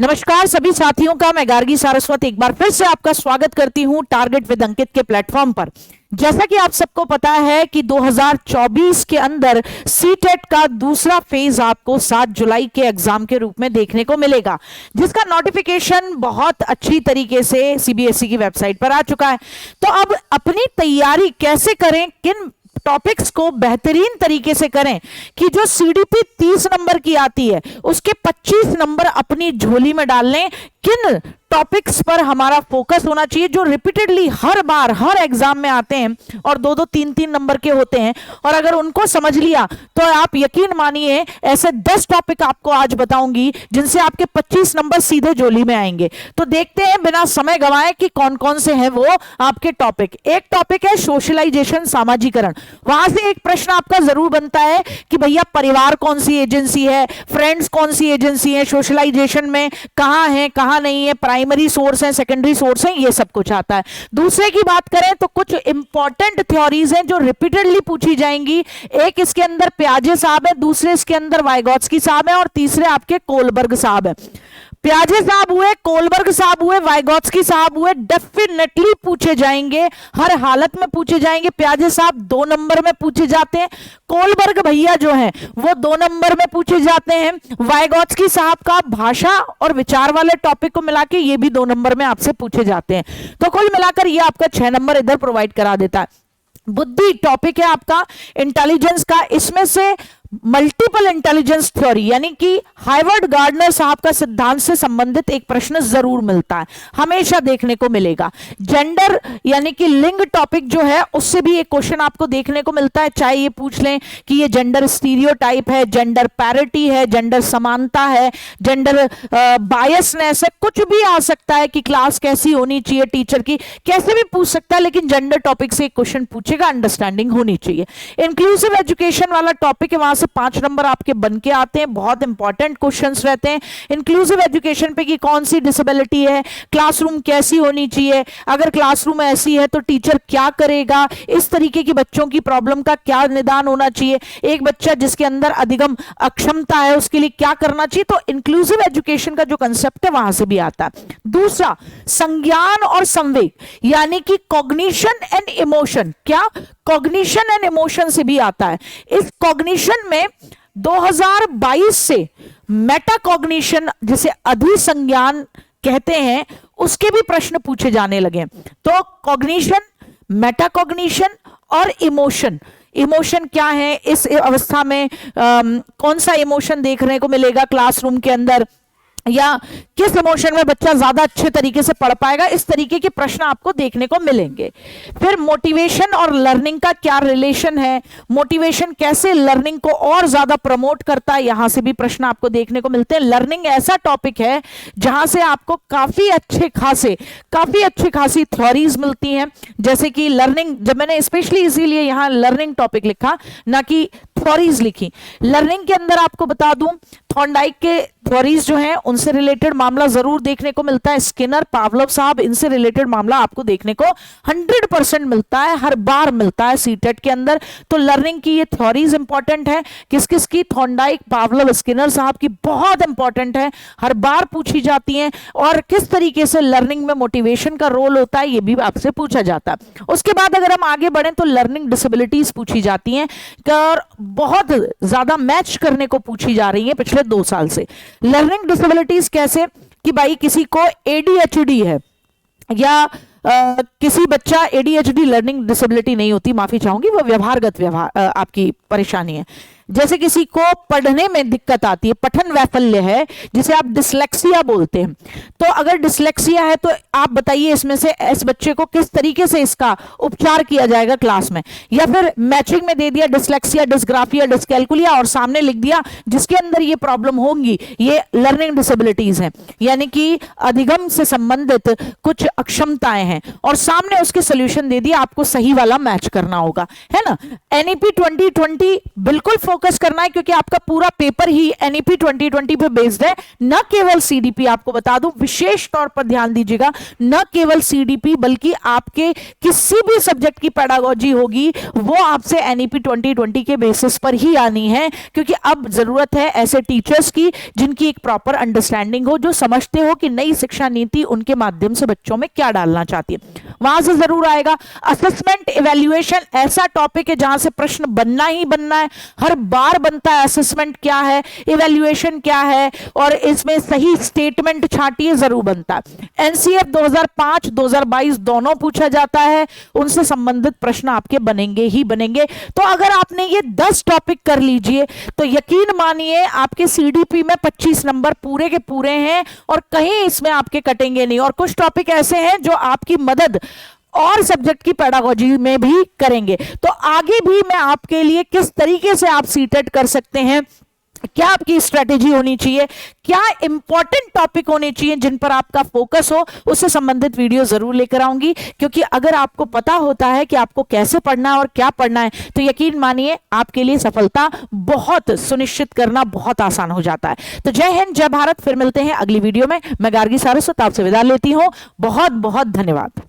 नमस्कार सभी साथियों का, मैं गार्गी सारस्वत एक बार फिर से आपका स्वागत करती हूं टारगेट विद अंकित के प्लेटफॉर्म पर। जैसा कि आप सबको पता है कि 2024 के अंदर सीटेट का दूसरा फेज आपको 7 जुलाई के एग्जाम के रूप में देखने को मिलेगा, जिसका नोटिफिकेशन बहुत अच्छी तरीके से सीबीएसई की वेबसाइट पर आ चुका है। तो अब अपनी तैयारी कैसे करें, किन टॉपिक्स को बेहतरीन तरीके से करें कि जो सीडीपी 30 नंबर की आती है उसके 25 नंबर अपनी झोली में डाल लें। किन टॉपिक्स पर हमारा फोकस होना चाहिए जो रिपीटेडली हर बार हर एग्जाम में आते हैं और 2-2 3-3 नंबर के होते हैं, और अगर उनको समझ लिया तो आप यकीन मानिए ऐसे 10 टॉपिक आपको आज बताऊंगी जिनसे आपके 25 नंबर सीधे झोली में आएंगे। तो देखते हैं बिना समय गंवाए कि कौन कौन से हैं वो आपके टॉपिक। एक टॉपिक है सोशलाइजेशन, सामाजिकरण। वहां से एक प्रश्न आपका जरूर बनता है कि भैया परिवार कौन सी एजेंसी है, फ्रेंड्स कौन सी एजेंसी है, सोशलाइजेशन में कहां है कहां नहीं है, प्राइमरी सोर्स है सेकेंडरी सोर्स है, ये सब कुछ आता है। दूसरे की बात करें तो कुछ इंपॉर्टेंट थ्योरीज हैं जो रिपीटेडली पूछी जाएंगी। एक इसके अंदर प्याजे साहब है, दूसरे इसके अंदर वाइगॉत्स्की साहब है और तीसरे आपके कोलबर्ग साहब है। प्याजे साहब हुए, कोलबर्ग साहब हुए, वाइगॉत्स्की साहब हुए, डेफिनेटली पूछे जाएंगे, हर हालत में पूछे जाएंगे। प्याजे साहब 2 नंबर में पूछे जाते हैं, कोलबर्ग भैया जो हैं वो 2 नंबर में पूछे जाते हैं। वाइगॉत्स्की साहब का भाषा और विचार वाले टॉपिक को मिला के ये भी 2 नंबर में आपसे पूछे जाते हैं। तो कुल मिलाकर ये आपका 6 नंबर इधर प्रोवाइड करा देता है। बुद्धि टॉपिक है आपका इंटेलिजेंस का, इसमें से मल्टीपल इंटेलिजेंस थ्योरी यानी कि हार्वर्ड गार्डनर साहब का सिद्धांत से संबंधित एक प्रश्न जरूर मिलता है, हमेशा देखने को मिलेगा। जेंडर यानी कि लिंग टॉपिक जो है उससे भी एक क्वेश्चन आपको देखने को मिलता है, चाहे ये पूछ लें कि ये जेंडर स्टीरियोटाइप है, जेंडर पैरिटी है, जेंडर समानता है, जेंडर बायसनेस है, कुछ भी आ सकता है कि क्लास कैसी होनी चाहिए टीचर की, कैसे भी पूछ सकता है, लेकिन जेंडर टॉपिक से एक क्वेश्चन पूछेगा, अंडरस्टैंडिंग होनी चाहिए। इंक्लूसिव एजुकेशन वाला टॉपिक है, वहां से 5 नंबर आपके बन के आते हैं, बहुत इंपॉर्टेंट क्वेश्चंस रहते हैं। इंक्लूसिव एजुकेशन पे कि कौन सी डिसेबिलिटी है, क्लासरूम कैसी होनी चाहिए, अगर क्लासरूम ऐसी है तो टीचर क्या करेगा, इस तरीके की बच्चों की प्रॉब्लम का क्या निदान होना चाहिए, एक बच्चा जिसके अंदर अधिगम अक्षमता है उसके लिए क्या करना चाहिए। तो इंक्लूसिव एजुकेशन का जो कंसेप्ट है वहां से भी आता है। दूसरा संज्ञान और संवेग यानी कि कॉग्निशन एंड इमोशन, क्या कॉग्निशन एंड इमोशन से भी आता है। इस कॉग्निशन में 2022 से मेटाकॉग्निशन जिसे अधिसंज्ञान कहते हैं उसके भी प्रश्न पूछे जाने लगे। तो कॉग्निशन, मेटाकॉग्निशन और इमोशन, इमोशन क्या है, इस अवस्था में कौन सा इमोशन देखने को मिलेगा क्लासरूम के अंदर, या किस इमोशन में बच्चा ज्यादा अच्छे तरीके से पढ़ पाएगा, इस तरीके के प्रश्न आपको देखने को मिलेंगे। फिर मोटिवेशन और लर्निंग का क्या रिलेशन है, मोटिवेशन कैसे लर्निंग को और ज्यादा प्रमोट करता है, यहां से भी प्रश्न आपको देखने को मिलते हैं। लर्निंग ऐसा टॉपिक है जहां से आपको काफी अच्छी खासी थ्योरीज मिलती हैं, जैसे कि लर्निंग, जब मैंने स्पेशली इसीलिए यहां लर्निंग टॉपिक लिखा ना कि थ्योरीज लिखी। लर्निंग के अंदर आपको बता दूं थॉर्नडाइक के थ्योरीज जो हैं उनसे रिलेटेड मामला जरूर देखने को मिलता है। स्किनर, पावलोव साहब, इनसे रिलेटेड मामला आपको देखने को 100% मिलता है, हर बार मिलता है सीटेट के अंदर। तो लर्निंग की ये थ्योरीज इंपॉर्टेंट है, किस किस की, थॉर्नडाइक, पावलोव, स्किनर साहब की बहुत इंपॉर्टेंट है, हर बार पूछी जाती हैं। और किस तरीके से लर्निंग में मोटिवेशन का रोल होता है ये भी आपसे पूछा जाता है। उसके बाद अगर हम आगे बढ़ें तो लर्निंग डिसेबिलिटीज पूछी जाती हैं और बहुत ज्यादा मैच करने को पूछी जा रही है पिछले 2 साल से। लर्निंग डिसेबिलिटीज कैसे कि भाई किसी को एडीएचडी है या किसी बच्चा एडीएचडी लर्निंग डिसेबिलिटी नहीं होती, माफी चाहूंगी, वो व्यवहारगत आपकी परेशानी है। जैसे किसी को पढ़ने में दिक्कत आती है, पठन वैफल्य है जिसे आप डिसलेक्सिया बोलते हैं, तो अगर डिसलेक्सिया है तो आप बताइए इसमें से इस बच्चे को किस तरीके से इसका उपचार किया जाएगा क्लास में। या फिर मैचिंग में दे दिया डिसलेक्सिया, डिसग्राफिया, डिसकैलकुलिया और सामने लिख दिया जिसके अंदर ये प्रॉब्लम होंगी, ये लर्निंग डिसेबिलिटीज हैं, यानी कि अधिगम से संबंधित कुछ अक्षमताएं हैं और सामने उसके सोल्यूशन दे दिया, आपको सही वाला मैच करना होगा, है ना। एनईपी 2020 बिल्कुल फोकस फोकस करना है क्योंकि आपका पूरा पेपर ही एनईपी 2020 पे बेस्ड है, न केवल सीडीपी। आपको बता दूं, विशेष तौर पर ध्यान दीजिएगा, न केवल सीडीपी बल्कि आपके किसी भी सब्जेक्ट की पेडागोजी होगी वो आपसे एनईपी 2020 के बेसिस पर ही आनी है, क्योंकि अब जरूरत है ऐसे टीचर्स की जिनकी एक प्रॉपर अंडरस्टैंडिंग हो, जो समझते हो कि नई शिक्षा नीति उनके माध्यम से बच्चों में क्या डालना चाहती है। वहां से जरूर आएगा। असेसमेंट इवैल्यूएशन ऐसा टॉपिक है जहां से प्रश्न बनना ही बनना है, हर बार बनता है। असेसमेंट क्या है, इवैल्यूएशन क्या है, और इसमें सही स्टेटमेंट छांटिए, जरूर बनता है। एनसीएफ 2005 2022 दोनों पूछा जाता है, उनसे संबंधित प्रश्न आपके बनेंगे ही बनेंगे। तो अगर आपने ये 10 टॉपिक कर लीजिए तो यकीन मानिए आपके सीडीपी में 25 नंबर पूरे के पूरे हैं और कहीं इसमें आपके कटेंगे नहीं। और कुछ टॉपिक ऐसे हैं जो आपकी मदद और सब्जेक्ट की पेडागोजी में भी करेंगे। तो आगे भी मैं आपके लिए किस तरीके से आप सीटेट कर सकते हैं, क्या आपकी स्ट्रेटेजी होनी चाहिए, क्या इंपॉर्टेंट टॉपिक होने चाहिए जिन पर आपका फोकस हो, उससे संबंधित वीडियो जरूर लेकर आऊंगी। क्योंकि अगर आपको पता होता है कि आपको कैसे पढ़ना है और क्या पढ़ना है तो यकीन मानिए आपके लिए सफलता बहुत सुनिश्चित करना बहुत आसान हो जाता है। तो जय हिंद, जय भारत। फिर मिलते हैं अगली वीडियो में। मैं गार्गी सारस्वत आपसे विदा लेती हूं। बहुत बहुत धन्यवाद।